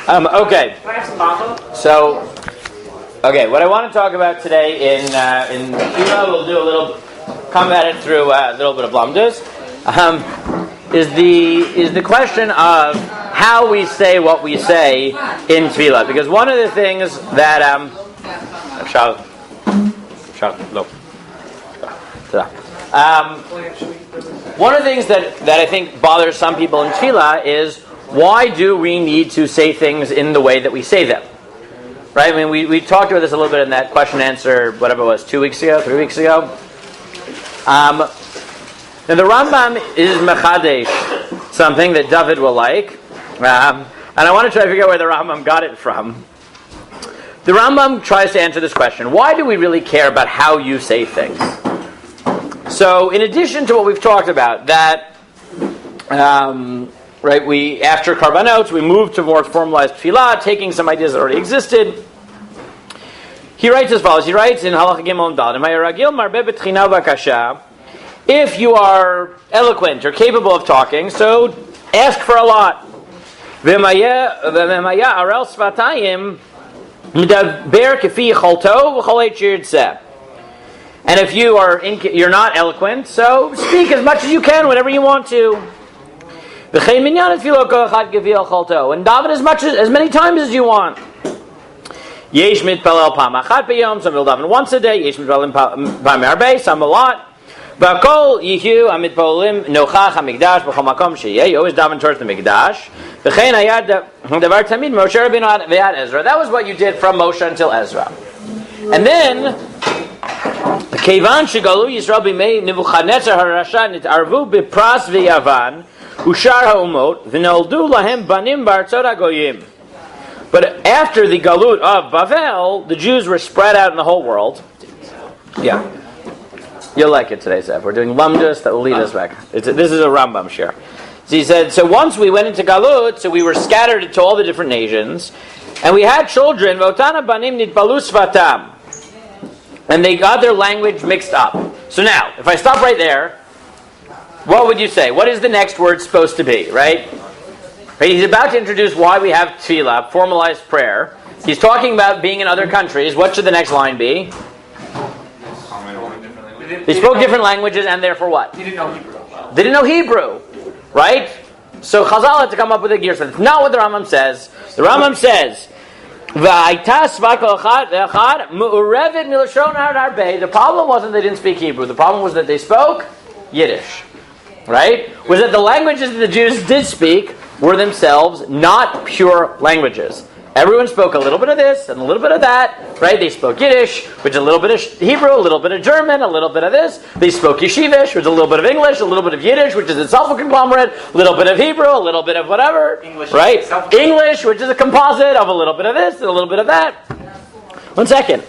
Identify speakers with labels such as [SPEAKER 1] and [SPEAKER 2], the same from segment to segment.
[SPEAKER 1] Okay. So, what I want to talk about today in Tefillah, we'll do come at it through a little bit of Lamdus, is the question of how we say what we say in Tefillah. Because one of the things that one of the things that I think bothers some people in Tefillah is, why do we need to say things in the way that we say them? Right? I mean, we talked about this a little bit in that question answer, whatever it was, 3 weeks ago. Now the Rambam is mechadesh, something that David will like, and I want to try to figure out where the Rambam got it from. The Rambam tries to answer this question: why do we really care about how you say things? So, in addition to what we've talked about, that we after Karbanot we moved to more formalized Tefillah, taking some ideas that already existed. He writes as follows. He writes in Halacha Gimel Dal, if you are eloquent or capable of talking, so ask for a lot. And if you're not eloquent, so speak as much as you can, whenever you want to. And daven as many times as you want. Some will daven once a day. Some a lot. You always daven towards the Mikdash. That was what you did from Moshe until Ezra. And then, Kevan shegalu Yisrael b'mei Nebuchadnezzar harasha nitarvu b'pras v'yavan ushar ha'umot v'noldu lahem banim b'artzot hagoyim. But after the galut of Bavel, the Jews were spread out in the whole world. Yeah. You'll like it today, Zev. We're doing Lamdus that will lead us back. This is a Rambam share. So he said, so once we went into Galut, so we were scattered into all the different nations, and we had children, Votana banim nitbalu svatam, and they got their language mixed up. So now, if I stop right there, what would you say? What is the next word supposed to be, right? He's about to introduce why we have tefillah, formalized prayer. He's talking about being in other countries. What should the next line be? They spoke different languages, and therefore what?
[SPEAKER 2] They didn't know Hebrew.
[SPEAKER 1] They didn't know Hebrew, right? So Chazal had to come up with a gear. So that's not what the Rambam says. The Rambam says, the problem wasn't they didn't speak Hebrew. The problem was that they spoke Yiddish, right? Was that the languages that the Jews did speak were themselves not pure languages. Everyone spoke a little bit of this and a little bit of that, right? They spoke Yiddish, which is a little bit of Hebrew, a little bit of German, a little bit of this. They spoke Yeshivish, which is a little bit of English, a little bit of Yiddish, which is itself a conglomerate, a little bit of Hebrew, a little bit of whatever,
[SPEAKER 2] English,
[SPEAKER 1] right? English, which is a composite of a little bit of this and a little bit of that. 1 second.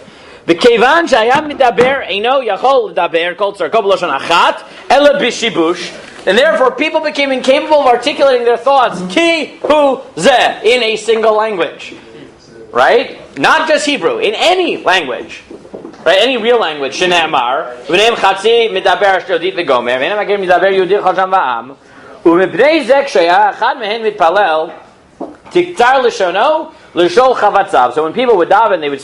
[SPEAKER 1] The kevan shayam midaber eino yachol daber kol tzar kol b'lashon achat ela b'shibush. And therefore, people became incapable of articulating their thoughts, ki hu zeh, in a single language. Right? Not just Hebrew, in any language. Right? Any real language. Shne'amar, v'neim chatzi midaber ashdodit v'gomer, v'neim agir midaber yudit chasham v'am, u'mibnei zek shaya, achad mehen mitpalel, tiktar l'shono, l'shol chavatzav. So when people would daven, they would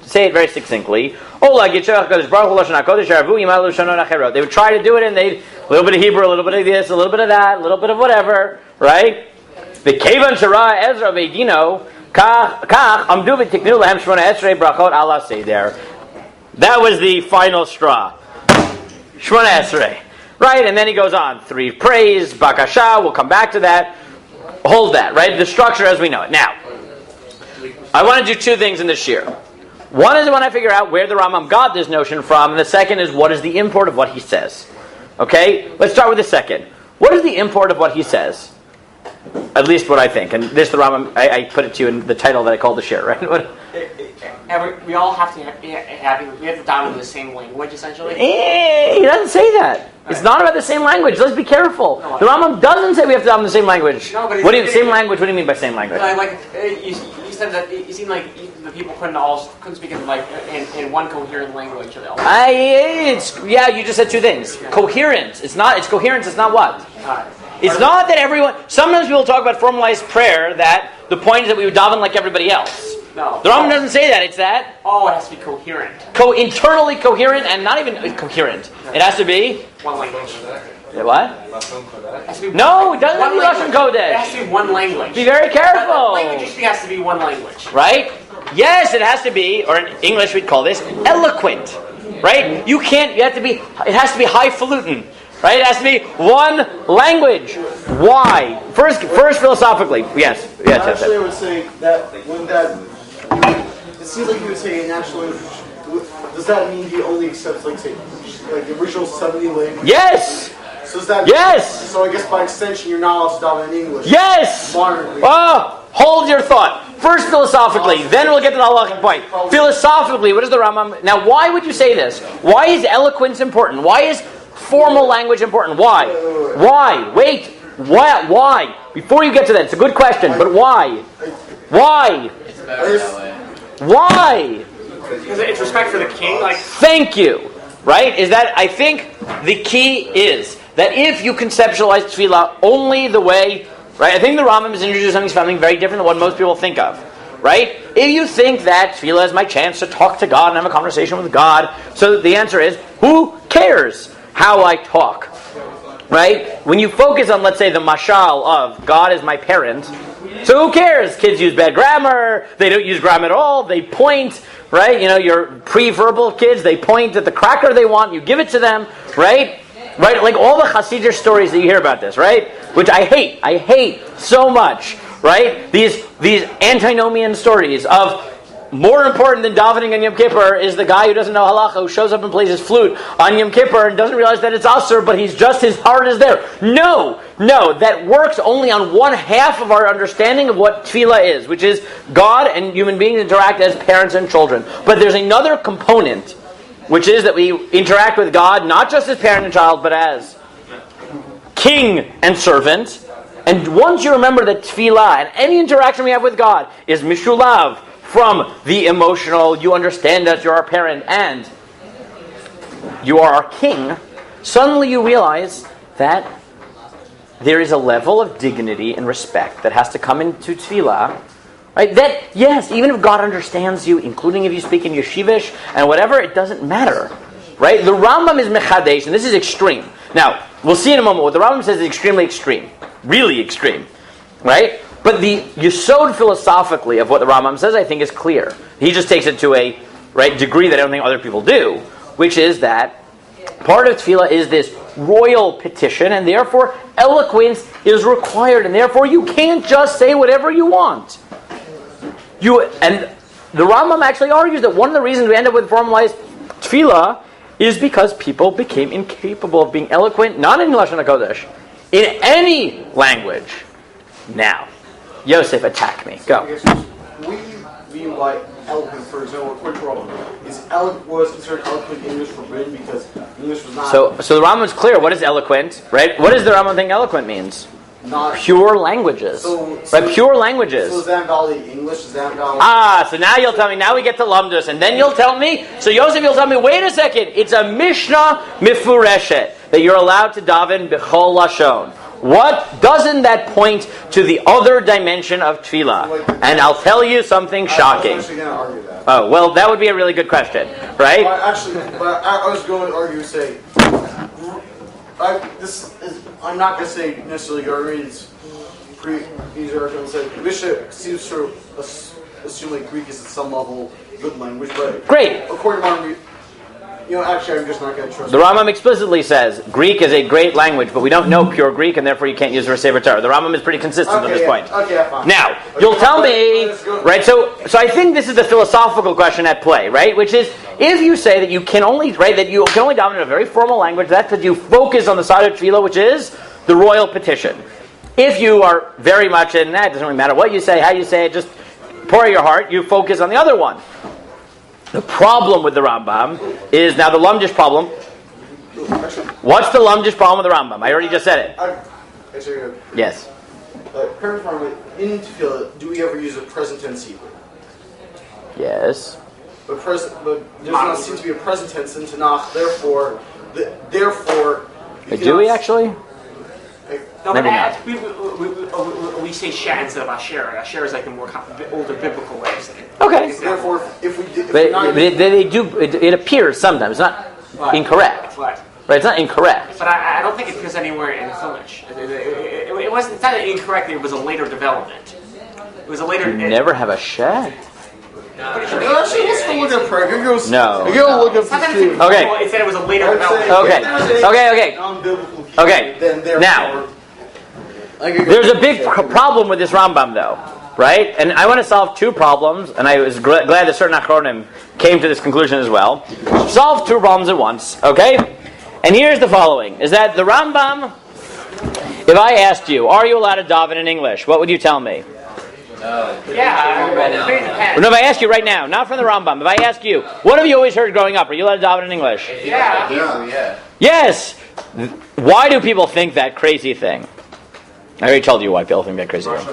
[SPEAKER 1] say it very succinctly. They would try to do it, and a little bit of Hebrew, a little bit of this, a little bit of that, a little bit of whatever, right? The kevan shara Ezra ve'dino kach amdu v'tiknu lahem shmona esrei brachot ala seder. That was the final straw. Shmona esrei, right? And then he goes on 3 praise, bakasha. We'll come back to that. Hold that, right? The structure as we know it. Now, I want to do 2 things in this shir. One is I want to figure out where the Rambam got this notion from, and the second is what is the import of what he says. Okay? Let's start with the second. What is the import of what he says? At least what I think. And this, the Rambam, I put it to you in the title that I called the shir, right?
[SPEAKER 2] We all have to we have to dive in the same language, essentially.
[SPEAKER 1] He doesn't say that. Right. It's not about the same language. Let's be careful. No, the Rambam doesn't say we have to dive in the same language.
[SPEAKER 2] No, but
[SPEAKER 1] same language? What do you mean by same language?
[SPEAKER 2] You said that it seemed like the people couldn't speak in one coherent language.
[SPEAKER 1] You just said 2 things. Yeah. Coherence. It's coherence. It's not what. It's not that everyone. Sometimes people talk about formalized prayer that the point is that we would daven like everybody else.
[SPEAKER 2] No.
[SPEAKER 1] The Rambam doesn't say that. It's that
[SPEAKER 2] It has to be coherent.
[SPEAKER 1] Internally coherent and not even coherent. It has to be
[SPEAKER 2] One language.
[SPEAKER 1] what? No, it doesn't have to be Lashon
[SPEAKER 2] It
[SPEAKER 1] Kodesh.
[SPEAKER 2] has to be one language.
[SPEAKER 1] Be very careful.
[SPEAKER 2] Language usually has to be one language.
[SPEAKER 1] Right? Yes, it has to be, or in English we'd call this eloquent. Right? You have to be. It has to be highfalutin. Right? It has to be one language. Why? First, philosophically. Yes.
[SPEAKER 3] Actually, I would say that when that, it seems like you would say a natural language. Does that mean he only accepts, like, say, like the original 70 languages?
[SPEAKER 1] Yes.
[SPEAKER 3] So is that?
[SPEAKER 1] Yes.
[SPEAKER 3] So I guess by extension, you're not allowed to daven in English.
[SPEAKER 1] Yes.
[SPEAKER 3] Modernly.
[SPEAKER 1] Hold your thought. First, philosophically, then we'll get to the halachic point. Philosophically, what is the Rambam? Now, why would you say this? Why is eloquence important? Why is formal language important? Why? Why? Wait. Why? Before you get to that, it's a good question, but why? Why? Why?
[SPEAKER 2] Because it's respect for the king.
[SPEAKER 1] Thank you. Right? Is that, I think the key is that if you conceptualize tefillah only the way, right? I think the Rambam is introducing something very different than what most people think of. Right? If you think that tefillah is my chance to talk to God and have a conversation with God, so the answer is, who cares how I talk? Right? When you focus on, let's say, the mashal of God is my parent, so who cares? Kids use bad grammar, they don't use grammar at all, they point, right? Your pre-verbal kids, they point at the cracker they want, you give it to them, right? Right? Like all the Hasidic stories that you hear about this, right? Which I hate so much, right? These antinomian stories of more important than davening on Yom Kippur is the guy who doesn't know halacha, who shows up and plays his flute on Yom Kippur and doesn't realize that it's asur, but his heart is there. No, that works only on one half of our understanding of what tefillah is, which is God and human beings interact as parents and children. But there's another component, which is that we interact with God not just as parent and child, but as king and servant. And once you remember that tefillah and any interaction we have with God is mishulav, from the emotional, you understand us, you're our parent, and you are our king, suddenly you realize that there is a level of dignity and respect that has to come into tefillah, right? That, yes, even if God understands you, including if you speak in yeshivish and whatever, it doesn't matter, right? The Rambam is mechadesh, and this is extreme. Now, we'll see in a moment what the Rambam says is extremely extreme, really extreme, right? But the yesod philosophically of what the Rambam says, I think, is clear. He just takes it to a degree that I don't think other people do, which is that part of tefillah is this royal petition, and therefore eloquence is required, and therefore you can't just say whatever you want. And the Rambam actually argues that one of the reasons we end up with formalized tefillah is because people became incapable of being eloquent, not in Lashon HaKodesh, in any language. Now, Yosef, attack me. Go.
[SPEAKER 3] We mean by eloquent, for example, according to Rambam, was considered eloquent English forbidden because English was not.
[SPEAKER 1] So the Rambam's clear. What is eloquent? Right? What does the Rambam think eloquent means?
[SPEAKER 3] Not
[SPEAKER 1] pure languages. Right? Pure languages.
[SPEAKER 3] So is that valid English? Is that valid?
[SPEAKER 1] So now you'll tell me. Now we get to Lamdus, and then you'll tell me. So Yosef, you'll tell me. Wait a second. It's a Mishnah Mifureshet that you're allowed to daven b'chol lashon. What doesn't that point to the other dimension of tefillah? And I'll tell you something shocking.
[SPEAKER 3] I was actually going to argue that.
[SPEAKER 1] Oh, well, that would be a really good question, right?
[SPEAKER 3] I was going to argue, say, I'm not going to say necessarily Armenians. These are going to say Mishnah seems to assume like Greek is at some level good language, but
[SPEAKER 1] great.
[SPEAKER 3] According to Martin, actually, I'm just not going to trust.
[SPEAKER 1] The Rambam explicitly says Greek is a great language, but we don't know pure Greek, and therefore you can't use it for Sefer Torah. The Rambam is pretty consistent on this point.
[SPEAKER 3] Okay, fine.
[SPEAKER 1] Now, you'll tell me, right? So I think this is the philosophical question at play, right? Which is, if you say that you can only, that you can only daven in a very formal language, that's that you focus on the side of tefillah, which is the royal petition. If you are very much in that, it doesn't really matter what you say, how you say it, just pour your heart, you focus on the other one. The problem with the Rambam is, now the Lumdish problem. What's the Lumdish problem with the Rambam? I already just said it. Yes.
[SPEAKER 3] In tefillah, do we ever use a present tense Hebrew?
[SPEAKER 1] Yes.
[SPEAKER 3] But there does not seem to be a present tense in Tanakh. Therefore.
[SPEAKER 1] Do we actually?
[SPEAKER 2] No,
[SPEAKER 1] Maybe
[SPEAKER 2] but
[SPEAKER 1] not.
[SPEAKER 2] we say Shah instead of Asher. Asher is like the more older biblical way of saying it.
[SPEAKER 1] Okay.
[SPEAKER 3] Therefore, if we did,
[SPEAKER 1] But they do. It appears sometimes. It's not incorrect.
[SPEAKER 2] But
[SPEAKER 1] Right? It's not incorrect.
[SPEAKER 2] I don't think it appears anywhere in Chumash. It wasn't. It's not incorrect. It was a later development. It was a later.
[SPEAKER 1] You never have a shed.
[SPEAKER 3] actually, let's go look at prayer.
[SPEAKER 1] No.
[SPEAKER 3] Go look up to see.
[SPEAKER 1] Okay.
[SPEAKER 2] It said it was a later
[SPEAKER 3] I'd
[SPEAKER 2] development.
[SPEAKER 3] say-
[SPEAKER 1] Okay.
[SPEAKER 3] Non-biblical.
[SPEAKER 1] Okay.
[SPEAKER 3] Then therefore,
[SPEAKER 1] Now,
[SPEAKER 3] I could go-
[SPEAKER 1] there's a big problem with this Rambam, though, right? And I want to solve two problems, and I was glad that certain Achronim came to this conclusion as well. Solve two problems at once, okay? And here's the following: is that the Rambam? If I asked you, are you allowed to daven in English? What would you tell me?
[SPEAKER 2] Yeah, it depends.
[SPEAKER 1] No, if I ask you right now, not from the Rambam, if I ask you, what have you always heard growing up? Are you allowed to daven in English?
[SPEAKER 2] Yeah.
[SPEAKER 1] Yes! Why do people think that crazy thing? I already told you why people think that crazy thing.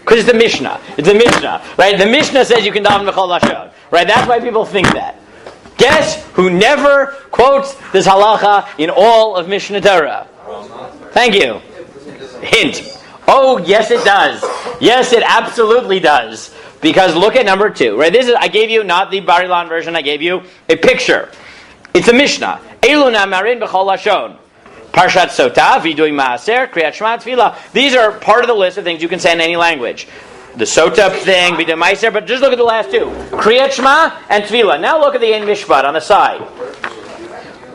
[SPEAKER 1] Because it's the Mishnah. It's the Mishnah, right? The Mishnah says you can daven b'chol lashon, right? That's why people think that. Guess who never quotes this halacha in all of Mishnah Torah? Thank you. Hint. Oh, yes it does. Yes, it absolutely does. Because look at number 2. Right? This is I gave you not the Bar Ilan version. I gave you a picture. It's a Mishnah. Elu namarin b'chol lashon. Parshat Sotah, Viduy Maaser, Kriyat Shema, Tefillah. These are part of the list of things you can say in any language. The Sotah thing, Viduy Maaser, but just look at the last two. Kriyat Shema and Tefillah. Now look at the Ein Mishpat on the side.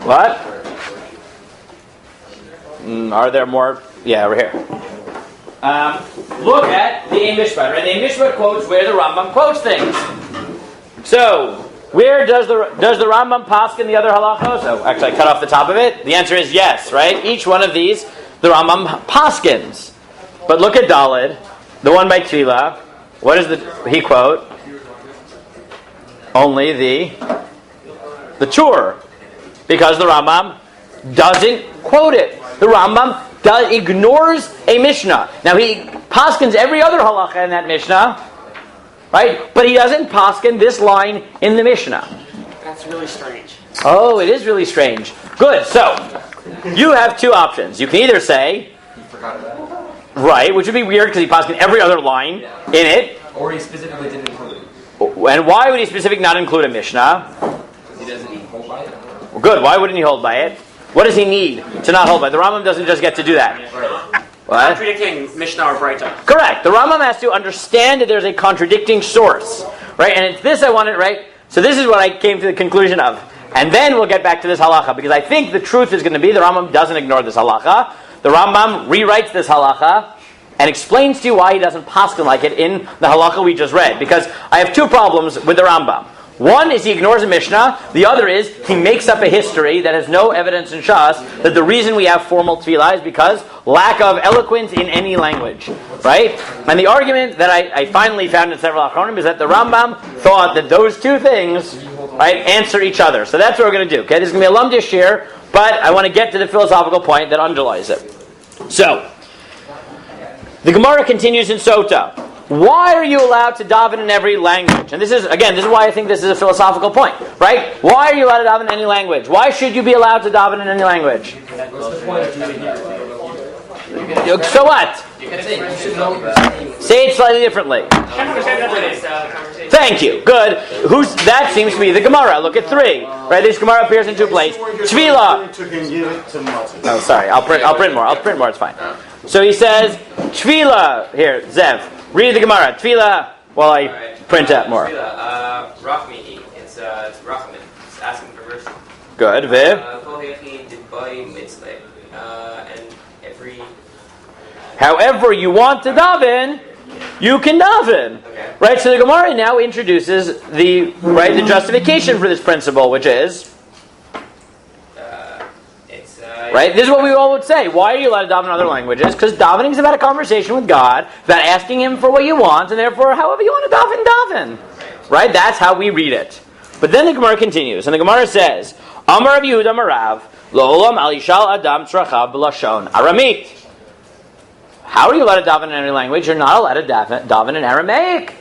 [SPEAKER 1] What? Are there more? Yeah, over here. Look at the Ein Mishpat. Right? The Ein Mishpat quotes where the Rambam quotes things. So, where does the Rambam paskin the other halachos? Oh, actually, I cut off the top of it. The answer is yes. Right? Each one of these, the Rambam paskins. But look at Daled, the one by Tefillah. What does he quote? Only the Tur, because the Rambam doesn't quote it. The Rambam ignores a Mishnah. Now he paskins every other halacha in that Mishnah, right? But he doesn't paskin this line in the Mishnah.
[SPEAKER 2] That's really strange.
[SPEAKER 1] Oh, it is really strange. Good. So you have two options. You can either say, right, which would be weird because he paskin every other line in it.
[SPEAKER 4] Or he specifically didn't include it.
[SPEAKER 1] And why would he specifically not include a Mishnah?
[SPEAKER 4] Because he doesn't hold by it.
[SPEAKER 1] Well, good. Why wouldn't he hold by it? What does he need to not hold by? The Rambam doesn't just get to do that. What?
[SPEAKER 2] Contradicting Mishnah or Braita.
[SPEAKER 1] Correct. The Rambam has to understand that there's a contradicting source, right? And it's this I wanted, right? So this is what I came to the conclusion of. And then we'll get back to this halacha, because I think the truth is going to be the Rambam doesn't ignore this halacha. The Rambam rewrites this halacha and explains to you why he doesn't paskin like it in the halacha we just read. Because I have two problems with the Rambam. One is he ignores a Mishnah. The other is he makes up a history that has no evidence in Shas that the reason we have formal tefillah is because lack of eloquence in any language, right? And the argument that I finally found in several Achronim is that the Rambam thought that those two things, right, answer each other. So that's what we're going to do. Okay, this is going to be a lumdish here, but I want to get to the philosophical point that underlies it. So the Gemara continues in Sotah. Why are you allowed to daven in every language? And this is why I think this is a philosophical point, right? Why are you allowed to daven in any language? Why should you be allowed to daven in any language?
[SPEAKER 4] What's the point of doing it?
[SPEAKER 1] So what? Say it slightly differently. Thank you. Good. That seems to be the Gemara. Look at 3. Right? This Gemara appears in 2 places. Tefillah. Oh, sorry. I'll print more. It's fine. So he says, Tefillah. Here, Zev. Read the Gemara. Tefillah while I print out more.
[SPEAKER 5] Tefillah, Rachmihi. It's Rachman. It's asking for mercy.
[SPEAKER 1] Good. Viv.
[SPEAKER 5] And every...
[SPEAKER 1] However you want to daven, you can daven.
[SPEAKER 5] Okay.
[SPEAKER 1] Right? So the Gemara now introduces the justification for this principle, which is... Right? This is what we all would say. Why are you allowed to daven in other languages? Because davening is about a conversation with God, about asking Him for what you want, and therefore, however you want to daven. Right? That's how we read it. But then the Gemara continues, and the Gemara says, Amar Rav Yehuda Marav, Lo'olam al yishal adam tzrachav b'lashon Aramit. How are you allowed to daven in any language? You're not allowed to daven in Aramaic.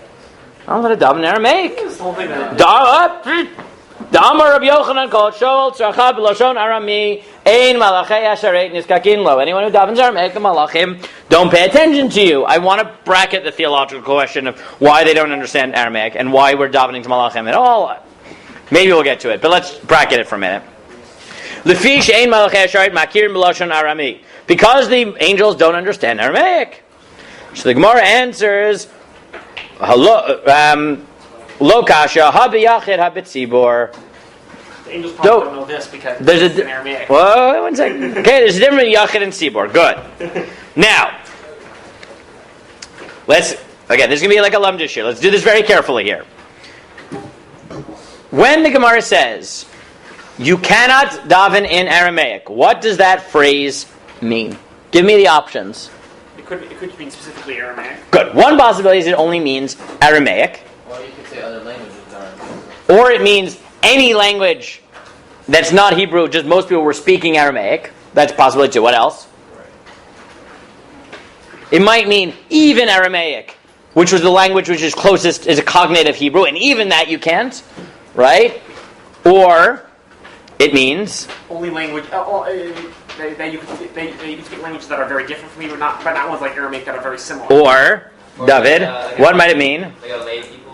[SPEAKER 1] I'm allowed to daven in Aramaic. The Amar Rabbi Yochanan called Shol Tzracha B'Lashon Arami Ein Malachei Asharet Niskakin Lo. Anyone who davens Aramaic, the Malachim don't pay attention to you. I want to bracket the theological question of why they don't understand Aramaic and why we're davening to Malachim at all. Maybe we'll get to it, but let's bracket it for a minute. Lefish Ein Malachei Asharet Makir B'Lashon Arami. Because the angels don't understand Aramaic. So the Gemara answers, Hello. Lo kasha habiyachid habitzibor.
[SPEAKER 2] The angels probably don't know this because it's in Aramaic.
[SPEAKER 1] Whoa, 1 second. Okay, there's a difference between yachid and tzibor. Good. Now, this is going to be like a lumdish here. Let's do this very carefully here. When the Gemara says, you cannot daven in Aramaic, what does that phrase mean? Give me the options.
[SPEAKER 2] It could mean specifically Aramaic.
[SPEAKER 1] Good. One possibility is it only means Aramaic.
[SPEAKER 4] Or you could say other languages are.
[SPEAKER 1] Or it means any language that's not Hebrew, just most people were speaking Aramaic. That's a possibility too. What else? It might mean even Aramaic, which was the language which is closest, is a cognate of Hebrew, and even that you can't, right? Or it means
[SPEAKER 2] only language. You can speak languages that are very different from Hebrew, but not ones like Aramaic that are very similar.
[SPEAKER 1] Or David, what might it mean?
[SPEAKER 5] Like a lay people.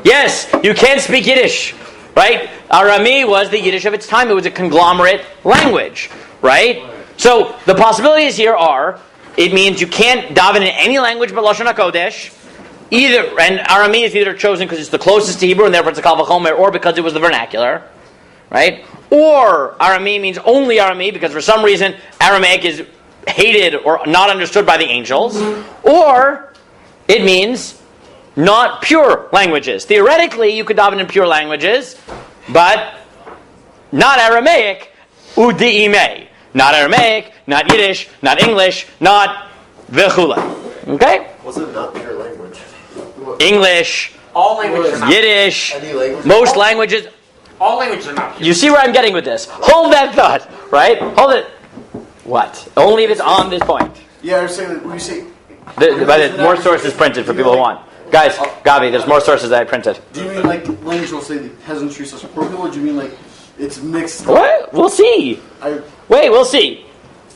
[SPEAKER 1] Yes, you can't speak Yiddish, right? Arami was the Yiddish of its time. It was a conglomerate language, right? So the possibilities here are, it means you can't daven in any language but Lashon HaKodesh, either, and Arami is either chosen because it's the closest to Hebrew and therefore it's a Kal V'chomer, or because it was the vernacular, right? Or Arami means only Arami because for some reason Aramaic is hated or not understood by the angels, or it means not pure languages. Theoretically, you could daven in pure languages, but not Aramaic, udi'imei. Not Aramaic, not Yiddish, not English, not v'chula. Okay?
[SPEAKER 3] What's it not pure language?
[SPEAKER 1] English,
[SPEAKER 2] All languages are not.
[SPEAKER 1] Yiddish,
[SPEAKER 3] Any language?
[SPEAKER 1] most languages.
[SPEAKER 2] All languages are not.
[SPEAKER 1] You see where I'm getting with this. Hold that thought, right? Hold it. What? Only if it's on this point.
[SPEAKER 3] Yeah, I was saying that when you say.
[SPEAKER 1] There's more sources printed for people who want. Guys, Gavi, there's more sources that I printed.
[SPEAKER 3] Do you mean like language will say the peasantry such a poor people, or do you mean like it's mixed?
[SPEAKER 1] What? We'll see. Wait, we'll see.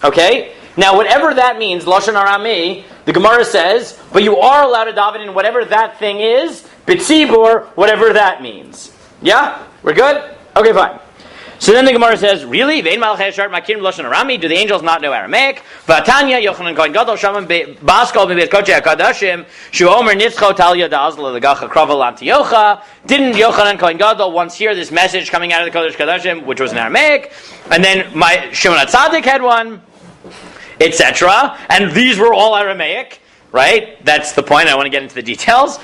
[SPEAKER 1] Okay? Now, whatever that means, Lashon Arami, the Gemara says, but you are allowed to daven in whatever that thing is, B'tzibur, whatever that means. Yeah? We're good? Okay, fine. So then the Gemara says, really? Vein Malachei Asharet Makirim Lashon Arami? Do the angels not know Aramaic? V'atanya Yochanan Kohen Gadol Shaman Baskol B'Beit Kodesh HaKadashim Shu Omer Nitzcho Tal Yada Azla L'Gacha Krava L'Antiocha. Didn't Yochanan Kohen Gadol once hear this message coming out of the Kodesh HaKadashim, which was in Aramaic? And then Shimon HaTzadik had one, etc. And these were all Aramaic, right? That's the point. I want to get into the details.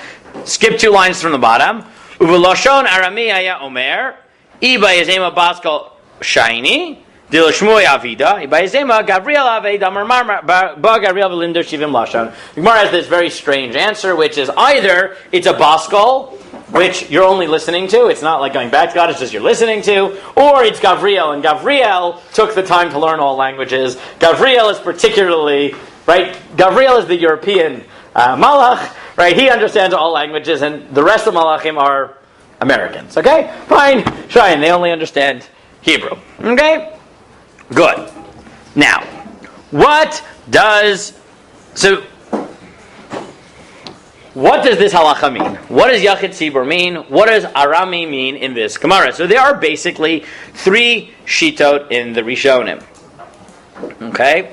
[SPEAKER 1] Skip 2 lines from the bottom. Uvelashon Arami Haya Omer Iba Yezema Baskal Shaini Dil Shmuy Avida Iba Yezema Gabriel Aved Amar Ba Gabriel Velinder Shivim Lashon. The Gemara has this very strange answer, which is either it's a Baskal, which you're only listening to, it's not like going back to God, it's just you're listening to, or it's Gavriel, and Gavriel took the time to learn all languages. Gavriel is particularly, right, Gavriel is the European Malach, right, he understands all languages, and the rest of Malachim are Americans, okay? Fine, they only understand Hebrew, okay? Good. Now, what does this halacha mean? What does Yachid Tzibur mean? What does Arami mean in this Gemara? So there are basically 3 shitot in the Rishonim. Okay?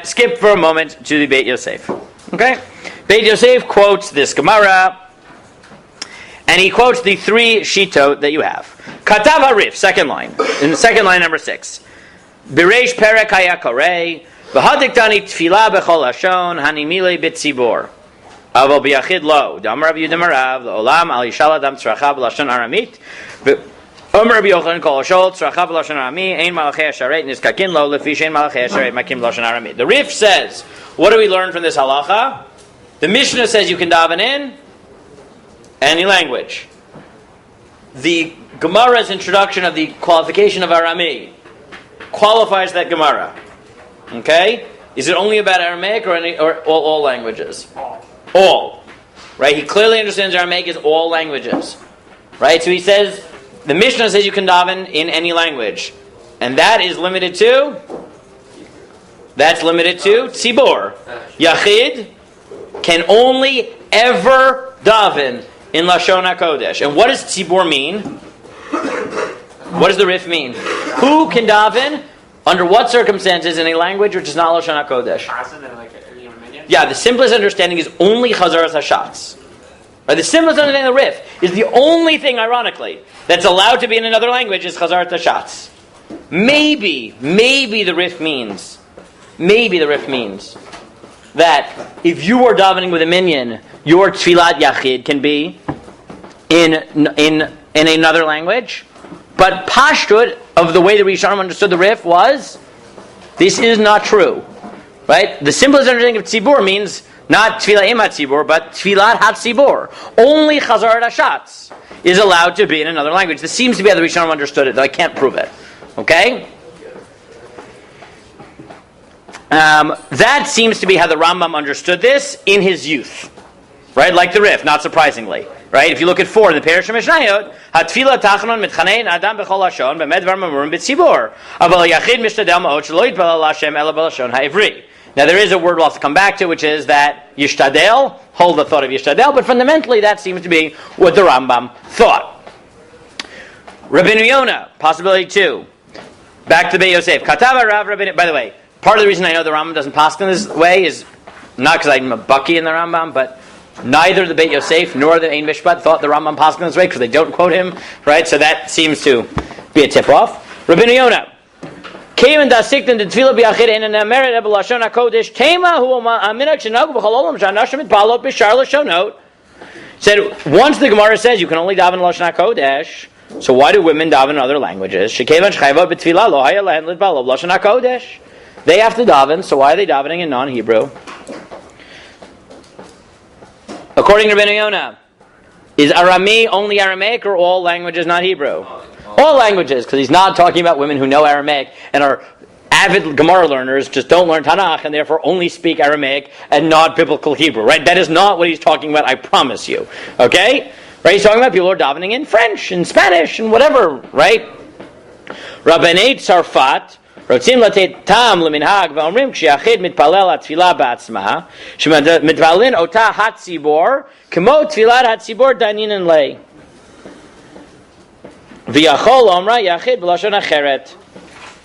[SPEAKER 1] Skip for a moment to the Beit Yosef. Okay? Beit Yosef quotes this Gemara, and he quotes the 3 shitot that you have. Katav Harif, second line. In the second line, number 6. Bireish Perek Haya Korei, V'hadiktani Tfilah B'chol Hashon, Hanimile B'tzibor. Aval B'yachid Lo, Damar Rabbi Yudamarav, L'olam Al Yishal Adam Tzracha B'lashon Aramit, Omer Rabbi Yochanan Kol Hashol, Tzracha B'lashon Arami, Ein Malachei Asharet Nizkakin Lo, Lefi Shein Malachei Asharet Makim B'lashon Arami. The Rif says, what do we learn from this halacha? The Mishnah says you can daven in any language. The Gemara's introduction of the qualification of Arami qualifies that Gemara. Okay? Is it only about Aramaic or all languages? All. Right? He clearly understands Aramaic is all languages. Right? So he says, the Mishnah says you can daven in any language. And that is limited to? That's limited to Tzibor. Yachid can only ever daven in Lashon HaKodesh. And what does Tzibor mean? What does the Rif mean? Who can daven under what circumstances in a language which is not Lashon HaKodesh? Yeah, the simplest understanding is only Chazaras HaShatz. Right, the simplest understanding of the Rif is the only thing, ironically, that's allowed to be in another language is Chazaras HaShatz. Maybe the Rif means that if you are davening with a minyan, your Tfilat Yachid can be in another language. But Pashtut of the way the Rishonim understood the Rif was, this is not true. Right? The simplest understanding of Tzibur means not Tfilat Emat Tzibur, but Tfilat Hat Tzibur. Only Chazar Hashatz is allowed to be in another language. This seems to be how the Rishonim understood it, though I can't prove it. Okay? That seems to be how the Rambam understood this in his youth. Right? Like the Rif, not surprisingly. Right? If you look at 4 in the Parish of Mishnayot, Hatfila Tachanon Mitchanein Adam Bechol Hashon B'med Dvar Mamurim B'Tzibur Aval Yachid Mishtadel Ma'ot Shelo Yitpalel Lashem Ela B'Lashon Ha'ivri. Now there is a word we'll have to come back to, which is that Yishtadel, hold the thought of Yishtadel, but fundamentally that seems to be what the Rambam thought. Rabbeinu Yonah, possibility 2. Back to Beit Yosef. Katava Rav Rabbeinu. By the way, part of the reason I know the Rambam doesn't pass in this way is not because I'm a bucky in the Rambam, but neither the Beit Yosef nor the Ein Mishpat thought the Rambam passed in this way because they don't quote him, right? So that seems to be a tip-off. Rabbeinu Yonah. Came and dasikten the tefillah biachid in an ameret b'lashon hakodesh tema hu aminak shenag b'chol olam shanashim itpalot b'shar lashonot. Said once the Gemara says you can only daven lashon hakodesh, so why do women daven in other languages? Shekevan shchayva b'tefillah lo haya lehen litpalot lashon hakodesh. They have to daven, so why are they davening in non-Hebrew? According to Rabbeinu Yonah, is Arami only Aramaic or all languages not Hebrew? All languages, because he's not talking about women who know Aramaic and are avid Gemara learners, just don't learn Tanakh and therefore only speak Aramaic and not biblical Hebrew, right? That is not what he's talking about, I promise you. Okay? Right? He's talking about people who are davening in French and Spanish and whatever, right? Rabbanei Tzarfat רוצים לתת טעם למנהג ואומרים כשיחיד מתפלל התפילה בעצמה שמתפללים אותה הציבור כמו תפילת הציבור דנינן לי ויכול אומרה יחיד בלשון אחרת.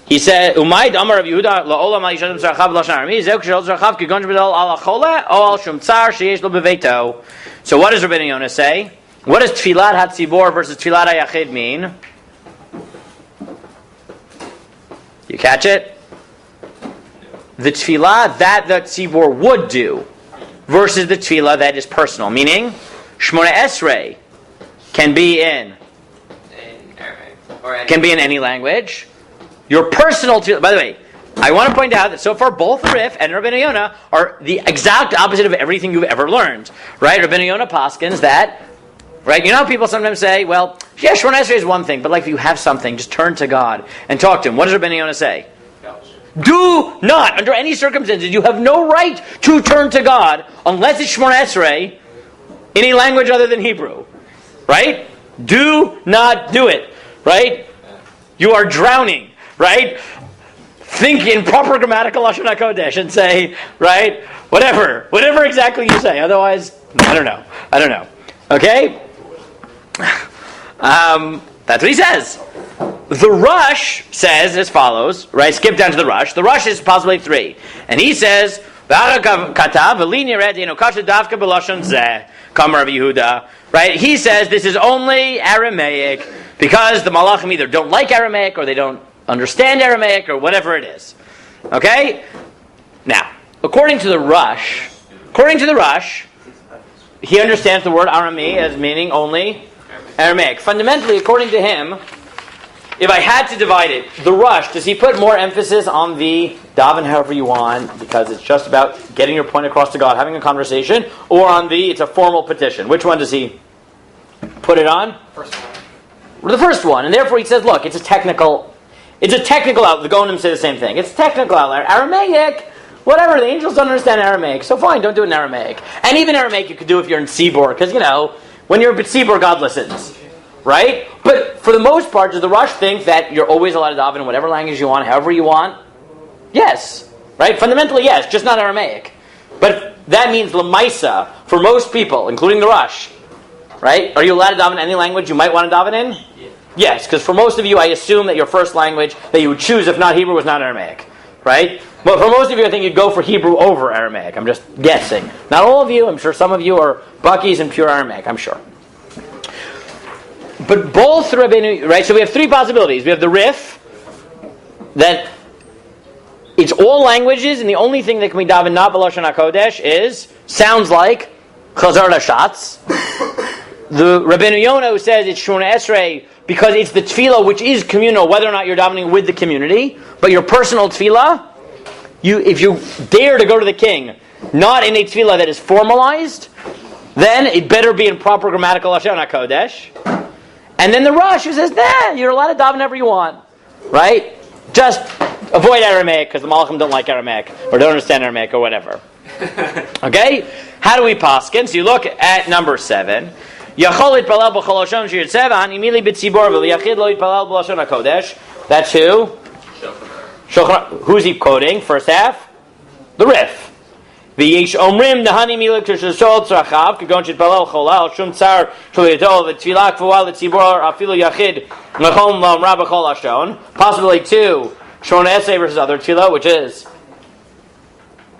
[SPEAKER 1] He said, "Umayd Amar Rav Yehuda laolam al yishadim tzarchav b'lashon Aramי zeu k'shel tzarchav k'gon shebedol al hachole o al shum tzar sheyesh lo beveito." So what does Rabbeinu Yonah say? What does tfilat hatzibor versus tfilat hayachid mean? You catch it? The tefillah that the tzibor would do versus the tefillah that is personal. Meaning, Shmona Esrei can be in
[SPEAKER 5] Aramaic.
[SPEAKER 1] Can be in any language. Your personal tefillah, by the way, I want to point out that so far both Rif and Rabbeinu Yonah are the exact opposite of everything you've ever learned. Right? Rabbeinu Yonah paskins that, right? You know people sometimes say, well, yeah, Shmona Esrei is one thing, but like if you have something, just turn to God and talk to Him. What does Rabbeinu Yonah say? Do not, under any circumstances, you have no right to turn to God unless it's Shmona Esrei in a language other than Hebrew. Right? Do not do it. Right? You are drowning. Right? Think in proper grammatical Lashon HaKodesh and say, right? Whatever exactly you say. Otherwise, I don't know. Okay? That's what he says. The Rush says as follows, right? Skip down to the Rush. The Rush is possibly 3. And he says, right? He says this is only Aramaic because the Malachim either don't like Aramaic or they don't understand Aramaic or whatever it is. Okay? Now, according to the Rush, he understands the word Arami as meaning only Aramaic. Fundamentally, according to him, if I had to divide it, the Rush, does he put more emphasis on the daven however you want, because it's just about getting your point across to God, having a conversation, or on the, it's a formal petition? Which one does he put it on?
[SPEAKER 2] First one.
[SPEAKER 1] The first one. And therefore he says, look, it's a technical outlet. The Gonim say the same thing. It's a technical outlet. Aramaic, whatever, the angels don't understand Aramaic, so fine, don't do it in Aramaic. And even Aramaic you could do if you're in Sibor, because, when you're in Sibor, God listens. Right? But for the most part, does the Rush think that you're always allowed to daven in whatever language you want, however you want? Yes. Right? Fundamentally, yes, just not Aramaic. But that means Lamaisa, for most people, including the Rush. Right? Are you allowed to daven in any language you might want to daven in? Yeah. Yes, because for most of you, I assume that your first language that you would choose, if not Hebrew, was not Aramaic. Right? But for most of you, I think you'd go for Hebrew over Aramaic. I'm just guessing. Not all of you. I'm sure some of you are Buckies in pure Aramaic. I'm sure. But both Rabbeinu, right? So we have three possibilities. We have the Rif, that it's all languages, and the only thing that can be daven not b'lashon hakodesh sounds like Chazar Lashatz. The Rabbeinu Yonah who says it's Shmona Esrei because it's the tefillah which is communal, whether or not you're davening with the community, but your personal tefillah, if you dare to go to the king, not in a tefillah that is formalized, then it better be in proper grammatical Lashon HaKodesh. And then the Rosh who says, you're allowed to daven whenever you want. Right? Just avoid Aramaic, because the Malachim don't like Aramaic, or don't understand Aramaic, or whatever. Okay? How do we paskin? So you look at number 7. Yachol itpalel b'chol lashon shir tzevan, imili b'tzibor v'yachid lo itpalel b'lashon HaKodesh. That's who? Shulchan. Who's he quoting? First half? The Rif. V'yesh omrim nahani milik t'shol tzrachav k'gon shitpalel cholal shum tzar shuliyatol v'tfilah k'fuah l'tzibor afilu yachid l'chol l'omra b'chol lashon. Possibly 2. Shmona Esrei versus other tefillah, which is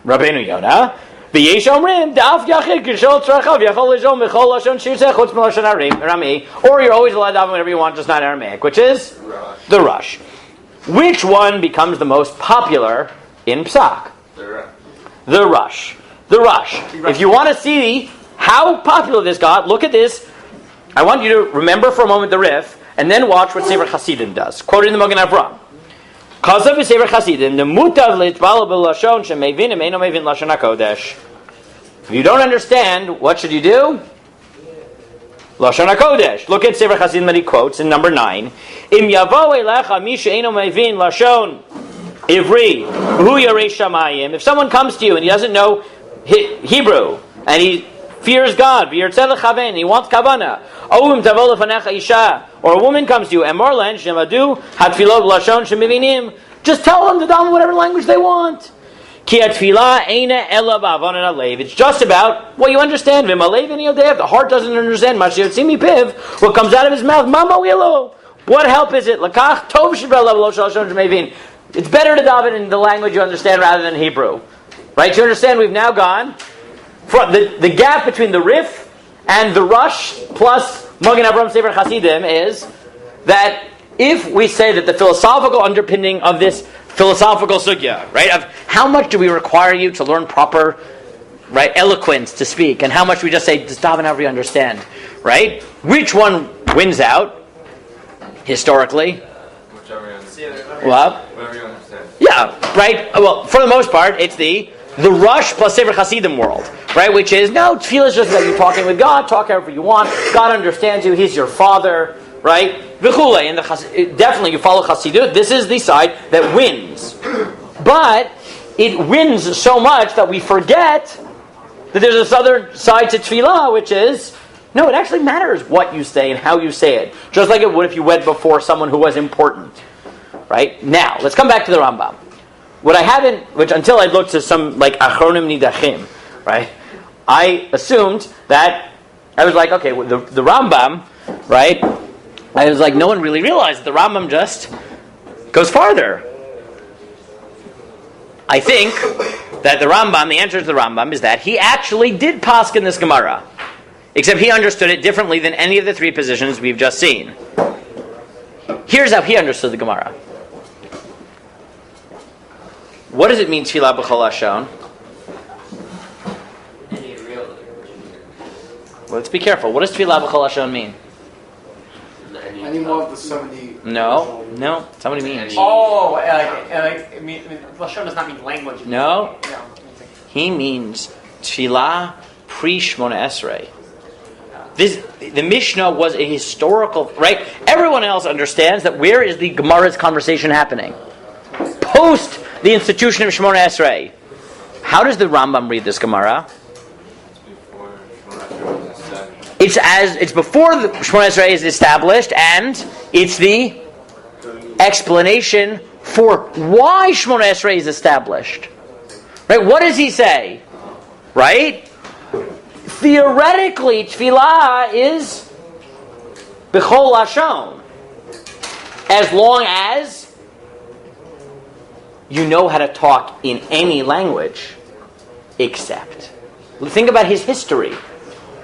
[SPEAKER 1] Rabbeinu Yonah. V'yesh omrim da'af yachid k'shol tzrachav yachol l'shom b'chol lashon shir tzech chutz m'lashon Rami. Or you're always allowed to daven whenever you want, just not Aramaic, which is the Rush. Which one becomes the most popular in Psak? The Rush. The Rush. If you want to see how popular this got, look at this. I want you to remember for a moment the Rif, and then watch what Sefer Hasidim does. Quoted in the Magen Avraham. Kazav Sefer Hasidim, the mutav litbal b'lashon shemevin emeino mevin lashon hakodesh. If you don't understand, what should you do? Lashon HaKodesh. Look at Sefer Hasidim that he quotes in number 9. Im yavo elecha mi she'eino mevin lashon ivri v'hu yarei shamayim. If someone comes to you and he doesn't know Hebrew and he fears God, v'yirtzeh lechaven, he wants kavana. Ovim tavo lefanecha isha, or a woman comes to you, emor len shemadu hatfilot lashon shemevinim. Just tell them to daven whatever language they want. Ki atfilah eina ela ba'avonon halev. It's just about what you understand. V'malev and yodev. The heart doesn't understand much. Yotzimi piv. What comes out of his mouth, mama wilo. What help is it? Lakach tov shebel lo shaloshon shemevin. It's better to daven in the language you understand rather than Hebrew. Right? You understand? We've now gone from the gap between the Rif and the Rush plus Magen Avraham Sefer Hasidim is that if we say that the philosophical underpinning of this philosophical sugya, right, of how much do we require you to learn proper, right, eloquence to speak, and how much we just say, just daven however you understand, right? Which one wins out, historically?
[SPEAKER 5] Whichever you understand.
[SPEAKER 1] What?
[SPEAKER 5] Whatever you understand.
[SPEAKER 1] Yeah, right? Well, for the most part, it's the Rush plus Sefer Hasidim world, right? Which is, no, tefillah is just about you talking with God, talk however you want, God understands you, He's your Father, right? V'chule, and definitely you follow Chassidut. This is the side that wins, but it wins so much that we forget that there's this other side to tefillah, which is no, it actually matters what you say and how you say it, just like it would if you went before someone who was important. Right now, let's come back to the Rambam. What I haven't, which until I looked to some like Achronim Nidachim, right? I assumed that I was like, okay, well, the Rambam, right? I was like, no one really realized the Rambam just goes farther. I think that the Rambam, the answer to the Rambam is that he actually did paskin this Gemara, except he understood it differently than any of the 3 positions we've just seen. Here's how he understood the Gemara. What does it mean, Tfilah b'chol hashon? Well, let's be careful. What does Tfilah b'chol hashon mean?
[SPEAKER 3] Any more of the 70...
[SPEAKER 1] No. Somebody means.
[SPEAKER 2] Oh, Lashon does not mean language.
[SPEAKER 1] No. He means Tfilah pre-Shmona Esrei. The Mishnah was a historical, right? Everyone else understands that where is the Gemara's conversation happening? Post the institution of Shmona Esrei. How does the Rambam read this Gemara?
[SPEAKER 5] Before
[SPEAKER 1] It's before the Shemona Esrei is established, and it's the explanation for why Shemona Esrei is established. Right? What does he say? Right? Theoretically, Tefillah is B'chol Lashon, as long as you know how to talk in any language, except. Think about his history.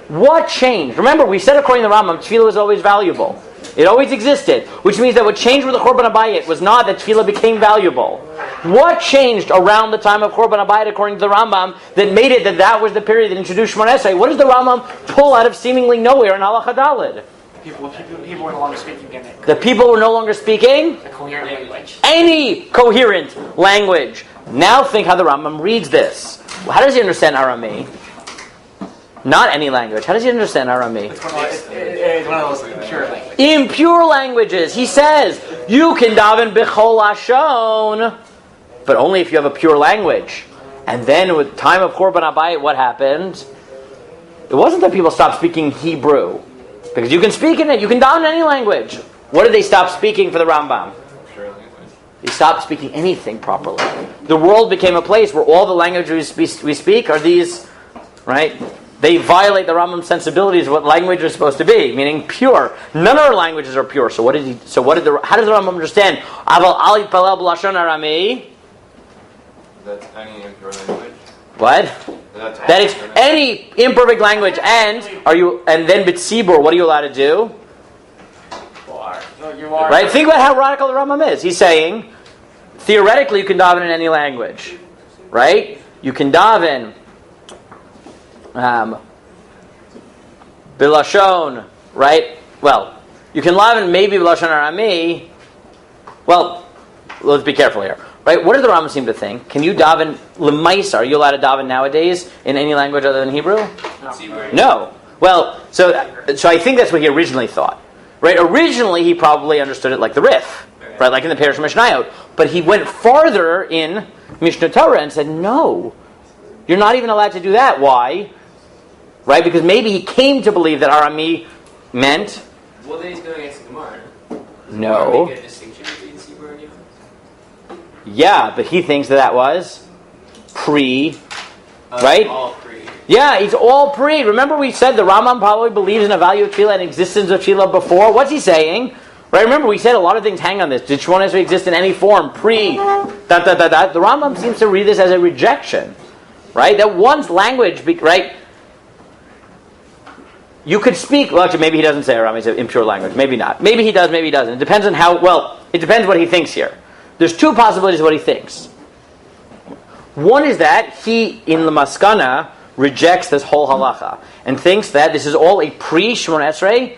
[SPEAKER 1] What changed? Remember, we said according to the Rambam, Tefillah was always valuable. It always existed, which means that what changed with the Korban Habayit was not that Tefillah became valuable. What changed around the time of Korban Habayit according to the Rambam that made it that was the period that introduced Shemona Esrei? What does the Rambam pull out of seemingly nowhere in Halacha Daled?
[SPEAKER 2] People were no longer speaking in it.
[SPEAKER 1] The people were no longer speaking
[SPEAKER 2] A coherent language.
[SPEAKER 1] any coherent language. Now think how the Rambam reads this. How does he understand Arami? Not any language. How does he understand Arami?
[SPEAKER 2] It's one of those impure languages.
[SPEAKER 1] Impure languages. He says, you can daven b'chol lashon, but only if you have a pure language. And then with time of Korban Habayit, what happened? It wasn't that people stopped speaking Hebrew. Because you can speak in it. You can daven in any language. What did they stop speaking for the Rambam? They stopped speaking anything properly. The world became a place where all the languages we speak are these, right? They violate the Rambam's sensibilities of what language is supposed to be, meaning pure. None of our languages are pure. So how does the Rambam understand? Aval ali palel b'lashon arami.
[SPEAKER 5] That's any impure language.
[SPEAKER 1] What? That is any imperfect language, and then b'tzibur, what are you allowed to do?
[SPEAKER 2] You are.
[SPEAKER 1] Right? Think about how radical the Rambam is. He's saying, theoretically, you can daven in any language, right? You can daven b'lashon, right? Well, you can daven maybe b'lashon arami. Well, let's be careful here, right? What does the Rambam seem to think? Can you daven l'maisa? Are you allowed to daven nowadays in any language other than Hebrew? No. Well, so I think that's what he originally thought. Right? Originally, he probably understood it like the Rif, right? Like in the Parish Mishnayot. But he went farther in Mishnah Torah and said, no, you're not even allowed to do that. Why? Right? Because maybe he came to believe that Arami meant...
[SPEAKER 5] Well, then he's going against the Gemara.
[SPEAKER 1] No.
[SPEAKER 5] Make a distinction between Hebrew and Hebrew?
[SPEAKER 1] Yeah, but he thinks that was pre... right?
[SPEAKER 5] All pre.
[SPEAKER 1] Yeah, it's all pre. Remember we said the Rambam probably believes in a value of Tefillah and existence of Tefillah before. What's he saying? Right, remember we said a lot of things hang on this. Did Shemona Esrei exist in any form? Pre... The Rambam seems to read this as a rejection. Right? That one's language... Right? You could speak... Well, actually, maybe he doesn't say Aram. It's an impure language. Maybe not. Maybe he does, maybe he doesn't. It depends on how... Well, it depends what he thinks here. There's two possibilities of what he thinks. One is that he, in the Maskana, rejects this whole halacha and thinks that this is all a pre-Shemona Esrei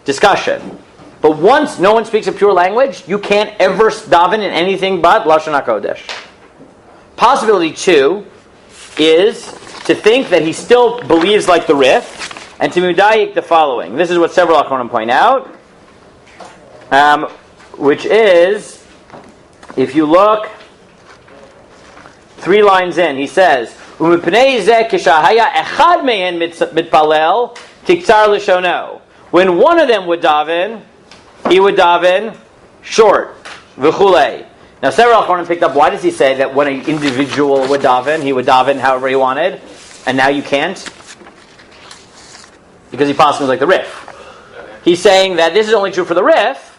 [SPEAKER 1] discussion. But once no one speaks a pure language, you can't ever daven in anything but Lashon HaKodesh. Possibility two is to think that he still believes like the Rif and to mudayik the following. This is what several Achronim point out, which is, if you look 3 lines in, he says, when one of them would daven, he would daven short. V'chulei. Now, several Achronim picked up, why does he say that when an individual would daven, he would daven however he wanted, and now you can't? Because he passes like the Rif. He's saying that this is only true for the Rif,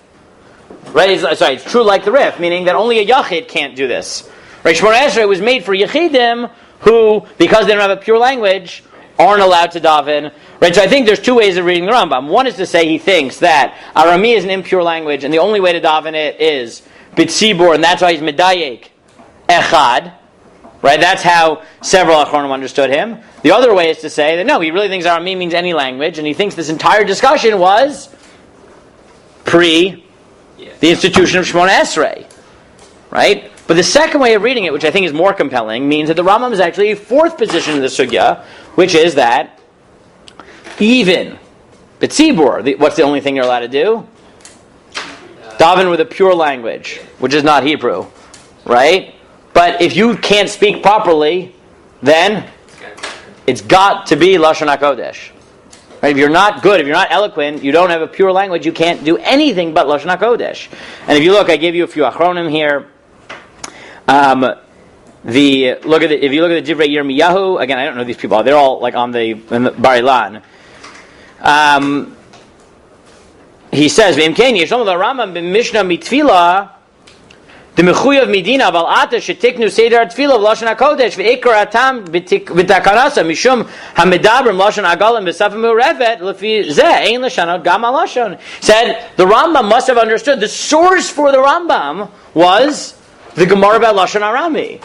[SPEAKER 1] right? It's true like the Rif, meaning that only a Yachid can't do this. Right? Shemona Esrei was made for Yechidim, who, because they don't have a pure language, aren't allowed to daven. Right? So I think there's 2 ways of reading the Rambam. One is to say he thinks that Arami is an impure language, and the only way to daven it is B'tzibur, and that's why he's Medayek Echad. Right? That's how several Achronim understood him. The other way is to say that no, he really thinks Arami means any language, and he thinks this entire discussion was pre the institution of Shemona Esrei. Right? But the second way of reading it, which I think is more compelling, means that the Rambam is actually a 4th position in the sugya, which is that even B'tzibur, what's the only thing you're allowed to do? Daven with a pure language, which is not Hebrew. Right? But if you can't speak properly, then it's got to be Lashon HaKodesh. Right? If you're not good, if you're not eloquent, you don't have a pure language, you can't do anything but Lashon HaKodesh. And if you look, I gave you a few achronim here. If you look at the Divrei Yirmiyahu, again, I don't know these people. They're all like in the Bar Ilan. He says, "V'imkein yeshom l'Rambam b'Mishnah mitfila demechuyav midina aval ata shetiknu seder tefillah v'lashon hakodesh v'ikar atam b'takanasa mishum hamedabrim lashon agalim b'safim u'revet lefi zeh ein l'shanot gam alashon." Said the Rambam must have understood the source for the Rambam was the Gemara about lashon Arami.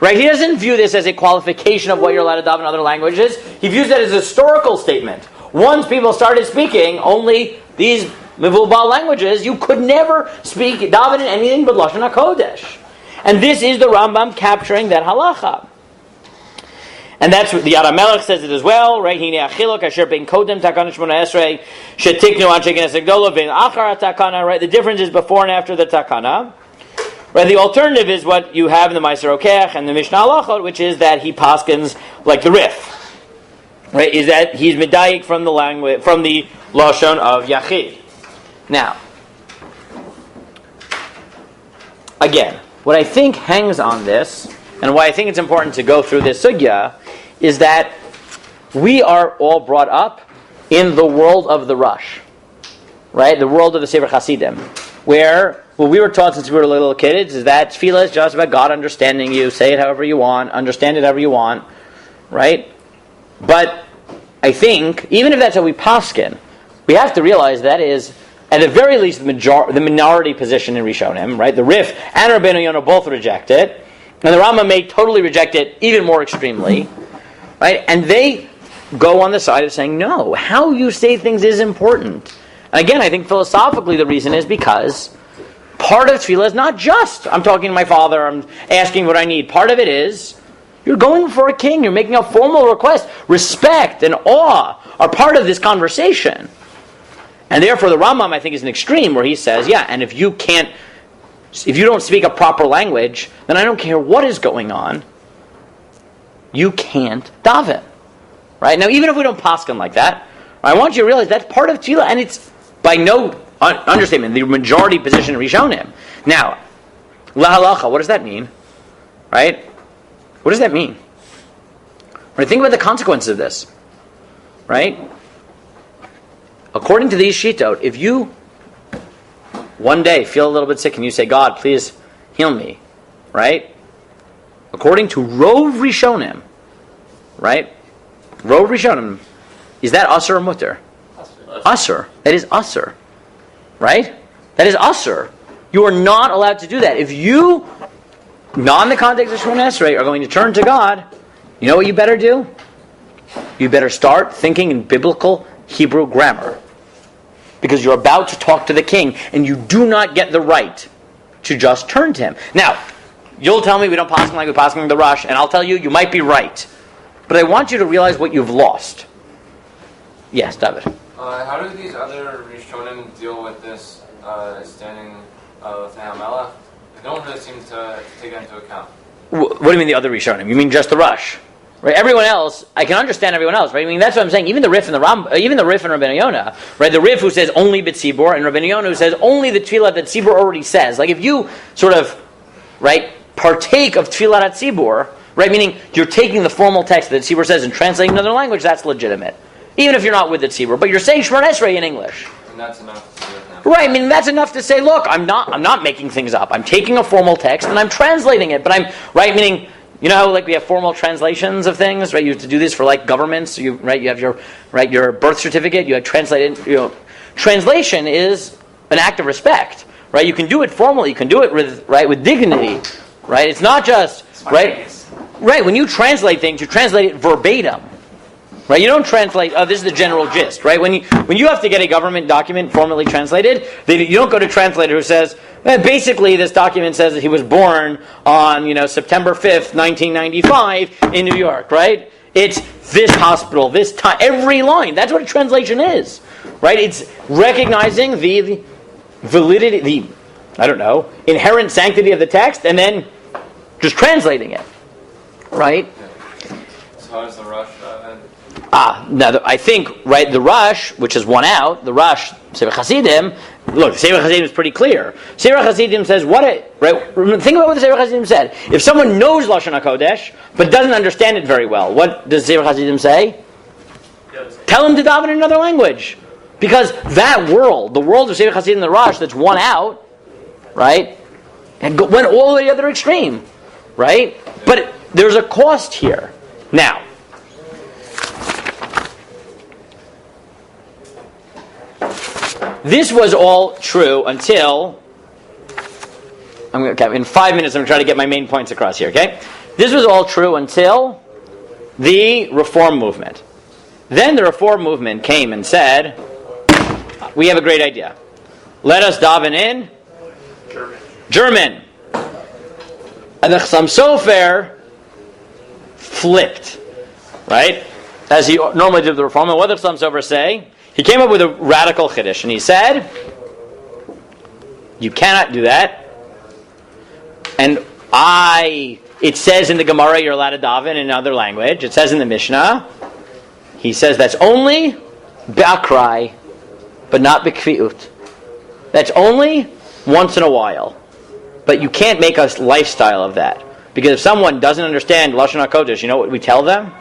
[SPEAKER 1] Right? He doesn't view this as a qualification of what you're allowed to daven in other languages. He views it as a historical statement. Once people started speaking only these Mivulbal languages, you could never speak daven in anything but Lashon HaKodesh. And this is the Rambam capturing that halacha. And that's what the Yad HaMelech says it as well, right? Hine achilok asher ben kodem takana shmona esrei shetiknu anshe knesset gdola ben achar takana, right? The difference is before and after the takana. Right, the alternative is what you have in the Meiser Okech and the Mishnah Halachot, which is that he paskins like the Rif. Right, is that he's medayik from the language, from the lashon of Yachid. Now, again, what I think hangs on this, and why I think it's important to go through this sugya, is that we are all brought up in the world of the Rush, right? The world of the Sefer Hasidim, where what we were taught since we were little kids is that tefillah is just about God understanding you. Say it however you want, understand it however you want, right? But I think, even if that's how we paskin, we have to realize that is, at the very least, the minority position in Rishonim, right? The Rif and Rabbeinu Yonah both reject it, and the Rambam may totally reject it even more extremely, right? And they go on the side of saying, no, how you say things is important. And again, I think philosophically the reason is because part of tefillah is not just, I'm talking to my father, I'm asking what I need. Part of it is, you're going for a king, you're making a formal request. Respect and awe are part of this conversation. And therefore the Rambam, I think, is an extreme where he says, yeah, and if you don't speak a proper language, then I don't care what is going on, you can't daven. Right? Now, even if we don't paskin like that, I want you to realize that's part of tefillah, and it's by no understatement, the majority position in Rishonim. Now, la halacha, what does that mean? Right? What does that mean? Right, think about the consequences of this. Right? According to these shitot, if you one day feel a little bit sick and you say, God, please heal me, right? According to Rov Rishonim, right? Rov Rishonim, is that asur or mutter? Asur. That is asur. Right? That is asur. You are not allowed to do that. If you, not in the context of Shemona Esrei, are going to turn to God, you know what you better do? You better start thinking in biblical Hebrew grammar. Because you're about to talk to the king, and you do not get the right to just turn to him. Now, you'll tell me we don't paskin like we paskin the Rush, and I'll tell you, you might be right. But I want you to realize what you've lost. Yes, David.
[SPEAKER 4] How do these other Rishonim deal with this standing with Melech? They don't really seem to take that into account.
[SPEAKER 1] What do you mean the other Rishonim? You mean just the Rush? Right? Everyone else, I can understand everyone else, right? I mean, that's what I'm saying. Even the Rif and even the Rif and Rabbeinu Yonah, right? The Rif who says only B'tzibor, and Rabbeinu Yonah who says only the Tefillah that Tzibor already says. Like if you sort of, right, partake of Tefillah at Tzibor, right? Meaning you're taking the formal text that Tzibor says and translating it in another language, that's legitimate. Even if you're not with the Tzibor, but you're saying Shemona Esrei in English.
[SPEAKER 4] And that's enough to do it now.
[SPEAKER 1] Right, I mean that's enough to say, look, I'm not making things up. I'm taking a formal text and I'm translating it. But I'm right, meaning, you know how like we have formal translations of things, right? You have to do this for like governments. You have your birth certificate. You have translated. Translation is an act of respect, right? You can do it formally. You can do it with dignity, right? It's not just right. When you translate things, you translate it verbatim. Right, you don't translate. Oh, this is the general gist, right? When you have to get a government document formally translated, you don't go to a translator who says, basically, this document says that he was born on September 5th, 1995 in New York, right? It's this hospital, this time, every line. That's what a translation is, right? It's recognizing the validity, inherent sanctity of the text, and then just translating it, right?
[SPEAKER 4] So how does the rush end?
[SPEAKER 1] Now I think, right, the Rush, which is one out, the Rush, Sefer Hasidim, look, Sefer Hasidim is pretty clear. Sefer Hasidim says, right, think about what the Sefer Hasidim said. If someone knows Lashon HaKodesh, but doesn't understand it very well, what does Sefer Hasidim say? Tell him to daven in another language. Because that world, the world of Sefer Hasidim and the Rush, that's one out, right, and went all the way to the other extreme, right? But there's a cost here. Now, this was all true until, in 5 minutes I'm going to try to get my main points across here, okay? This was all true until the Reform movement. Then the Reform movement came and said, we have a great idea. Let us daven in German. And the Chassam Sofer flipped, right? As he normally did with the Reform. And what did Chassam Sofer say? He came up with a radical chiddush, and he said, you cannot do that. And it says in the Gemara you're allowed to daven in another language. It says in the Mishnah. He says that's only be'akrai, but not be'kvi'ut. That's only once in a while. But you can't make a lifestyle of that. Because if someone doesn't understand Lashon HaKodesh, you know what we tell them?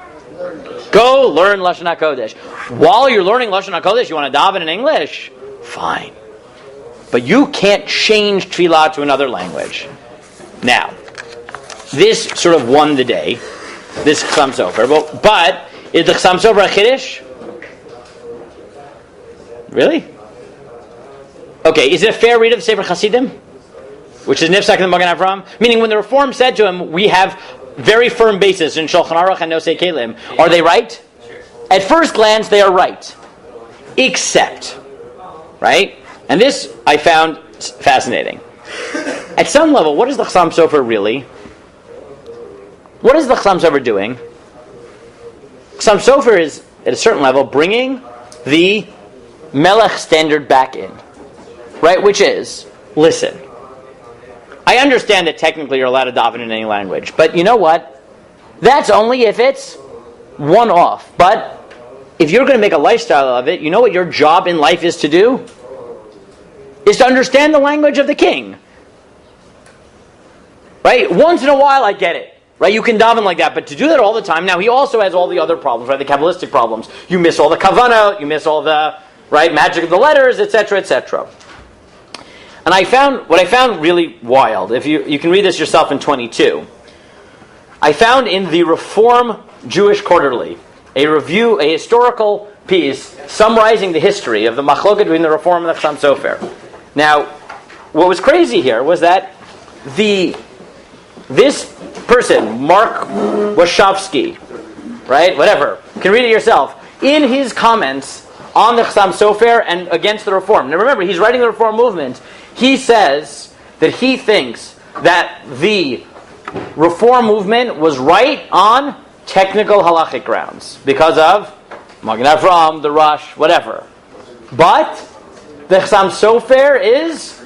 [SPEAKER 1] Go learn Lashon HaKodesh. While you're learning Lashon HaKodesh, you want to daven in English? Fine. But you can't change tefillah to another language. Now, this sort of won the day. This Chassam Sofer. But is the Chassam Sofer a Chiddush? Really? Okay, is it a fair read of the Sefer Hasidim? Which is Nifsak and the Magen Avraham? Meaning when the Reform said to him, we have very firm basis in Shulchan Aruch and Nosei Kelim. Are they right?
[SPEAKER 5] Sure.
[SPEAKER 1] At first glance, they are right. Except, right? And this I found fascinating. At some level, what is the Chassam Sofer really? What is the Chassam Sofer doing? Chassam Sofer is, at a certain level, bringing the Melech standard back in. Right? Which is, listen, I understand that technically you're allowed to daven in any language, but you know what? That's only if it's one-off. But if you're going to make a lifestyle of it, you know what your job in life is to do? Is to understand the language of the king. Right? Once in a while, I get it. Right? You can daven like that, but to do that all the time, now he also has all the other problems, right? The Kabbalistic problems. You miss all the kavanah, you miss all the, right, magic of the letters, etc., etc. And what I found really wild, if you can read this yourself in 22, I found in the Reform Jewish Quarterly a historical piece summarizing the history of the machloket between the Reform and the Chassam Sofer. Now, what was crazy here was that this person, Mark Wachowski, right, whatever, you can read it yourself, in his comments on the Chassam Sofer and against the Reform. Now remember, he's writing the Reform movement. He says that he thinks that the Reform movement was right on technical halachic grounds because of Magen Avraham, the Rush, whatever. But the Chassam Sofer is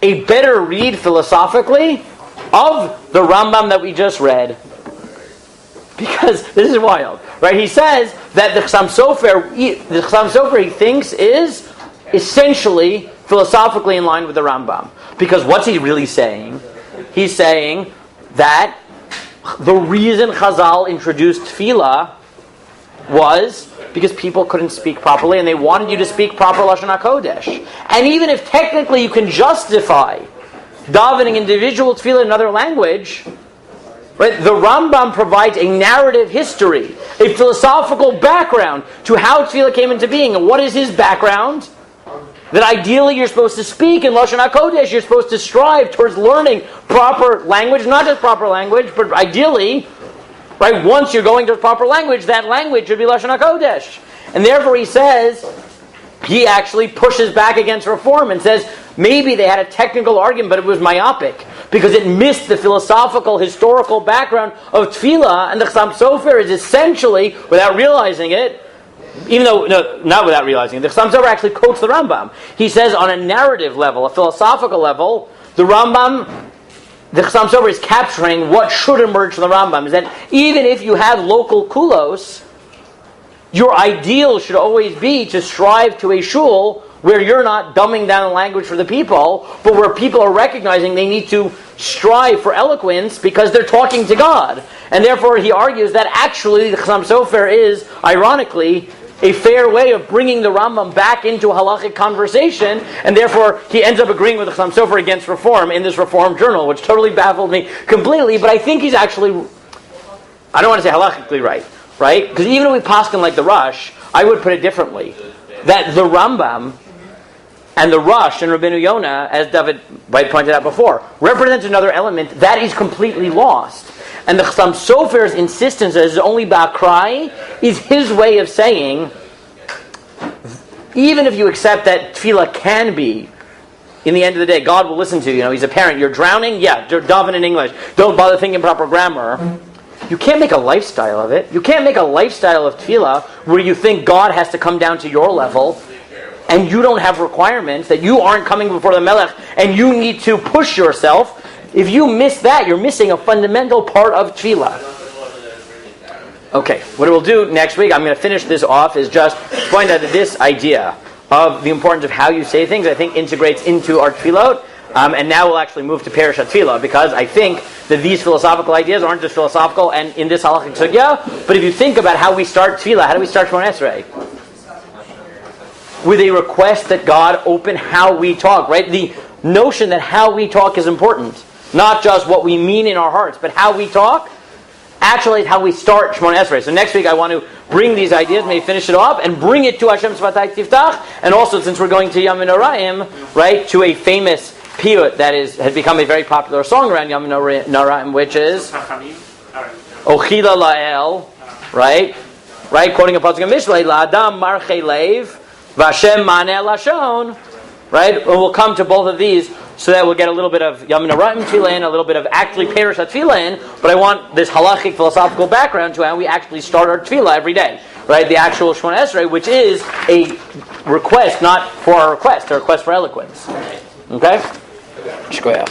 [SPEAKER 1] a better read philosophically of the Rambam that we just read. Because this is wild, right? He says that the Chassam Sofer he thinks is essentially philosophically in line with the Rambam. Because what's he really saying? He's saying that the reason Chazal introduced tefillah was because people couldn't speak properly and they wanted you to speak proper Lashon HaKodesh. And even if technically you can justify davening individual tefillah in another language, right, the Rambam provides a narrative history, a philosophical background to how tefillah came into being. And what is his background? That ideally you're supposed to speak in Lashon HaKodesh. You're supposed to strive towards learning proper language, not just proper language, but ideally, right, once you're going to proper language, that language should be Lashon HaKodesh. And therefore he says, he actually pushes back against Reform and says, maybe they had a technical argument, but it was myopic, because it missed the philosophical, historical background of tefillah, and the Chassam Sofer is essentially, without realizing it, even though, no, not without realizing it, the Chassam Sofer actually quotes the Rambam. He says on a narrative level, a philosophical level, the Rambam the Chassam Sofer is capturing what should emerge from the Rambam, is that even if you have local kulos, your ideal should always be to strive to a shul where you're not dumbing down the language for the people, but where people are recognizing they need to strive for eloquence because they're talking to God. And therefore he argues that actually the Chassam Sofer is, ironically, a fair way of bringing the Rambam back into a halachic conversation, and therefore he ends up agreeing with the Chassam Sofer against reform in this reform journal, which totally baffled me completely, but I think he's actually, I don't want to say halachically right? Because even if we paskin like the Rush, I would put it differently. That the Rambam and the Rush and Rabbeinu Yonah, as David White pointed out before, represents another element that is completely lost. And the Chassam Sofer's insistence that it's only Ba'akrai is his way of saying, even if you accept that tefillah can be, in the end of the day, God will listen to you. He's a parent. You're drowning? Yeah, daven in English. Don't bother thinking proper grammar. You can't make a lifestyle of it. You can't make a lifestyle of tefillah where you think God has to come down to your level and you don't have requirements, that you aren't coming before the Melech and you need to push yourself. If you miss that, you're missing a fundamental part of tefillah. Okay, what we'll do next week, I'm going to finish this off, is just point out that this idea of the importance of how you say things, I think integrates into our tefillot. And now we'll actually move to Perish HaTefillah, because I think that these philosophical ideas aren't just philosophical and in this halachic sugya, but if you think about how we start tefillah, how do we start Shemona Esrei? With a request that God open how we talk, right? The notion that how we talk is important. Not just what we mean in our hearts, but how we talk actually is how we start Shemona Esrei. So next week I want to bring these ideas, maybe finish it off, and bring it to Hashem Svatay Tiftach, and also, since we're going to Yom Noraim, right, to a famous piyut that has become a very popular song around Yom Noraim, which is Ochila La'el, right, quoting a pasuk in Mishlei, La'adam Marchei Leiv, Vashem Maneh Lashon, right, and we'll come to both of these so that we'll get a little bit of Yom Noraim Tefillah in, a little bit of actually Perish HaTefillah in, but I want this halachic philosophical background to how we actually start our Tefillah every day, right, the actual Shemona Esrei, which is a request, not for our request, a request for eloquence. Okay? Shkoyach.